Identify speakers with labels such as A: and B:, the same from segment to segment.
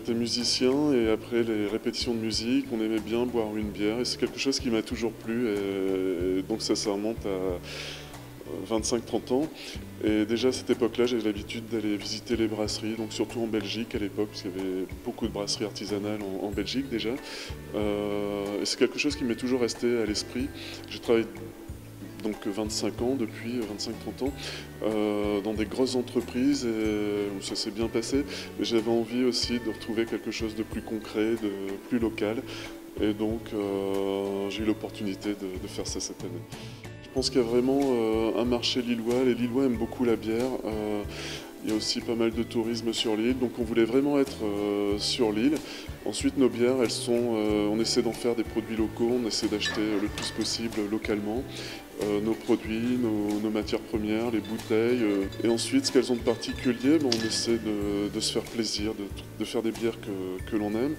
A: était musicien et après les répétitions de musique, on aimait bien boire une bière et c'est quelque chose qui m'a toujours plu. Et donc ça remonte à 25-30 ans. Et déjà à cette époque-là, j'avais l'habitude d'aller visiter les brasseries, donc surtout en Belgique à l'époque, parce qu'il y avait beaucoup de brasseries artisanales en Belgique déjà. Et c'est quelque chose qui m'est toujours resté à l'esprit. J'ai travaillé donc 25 ans, depuis 25-30 ans, dans des grosses entreprises où ça s'est bien passé. Mais j'avais envie aussi de retrouver quelque chose de plus concret, de plus local. Et donc j'ai eu l'opportunité de faire ça cette année. Je pense qu'il y a vraiment un marché lillois. Les Lillois aiment beaucoup la bière. Il y a aussi pas mal de tourisme sur l'île, donc on voulait vraiment être sur l'île. Ensuite, nos bières, on essaie d'en faire des produits locaux, on essaie d'acheter le plus possible localement nos produits, nos matières premières, les bouteilles. Et ensuite, ce qu'elles ont de particulier, on essaie de se faire plaisir, de faire des bières que l'on aime.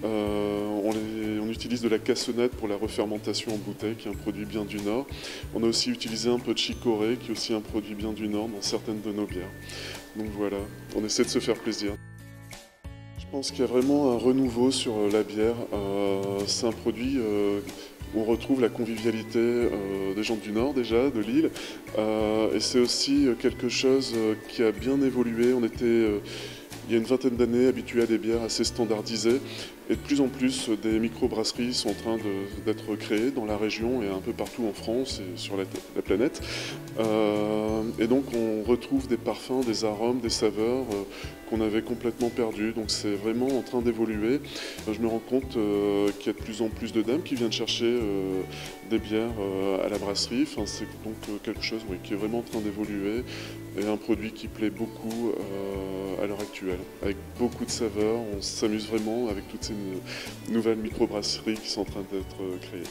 A: On utilise de la cassonade pour la refermentation en bouteille, qui est un produit bien du Nord. On a aussi utilisé un peu de chicorée, qui est aussi un produit bien du Nord dans certaines de nos bières. Donc voilà, on essaie de se faire plaisir. Je pense qu'il y a vraiment un renouveau sur la bière. C'est un produit où on retrouve la convivialité des gens du Nord déjà, de l'île. Et c'est aussi quelque chose qui a bien évolué. On était, il y a une vingtaine d'années, habitués à des bières assez standardisées. Et de plus en plus, des micro-brasseries sont en train d'être créées dans la région et un peu partout en France et sur la planète. Et donc on retrouve des parfums, des arômes, des saveurs qu'on avait complètement perdus. Donc c'est vraiment en train d'évoluer. Je me rends compte qu'il y a de plus en plus de dames qui viennent chercher des bières à la brasserie. Enfin, c'est donc quelque chose qui est vraiment en train d'évoluer et un produit qui plaît beaucoup à l'heure actuelle. Avec beaucoup de saveurs, on s'amuse vraiment avec toutes ces nouvelles microbrasseries qui sont en train d'être créées.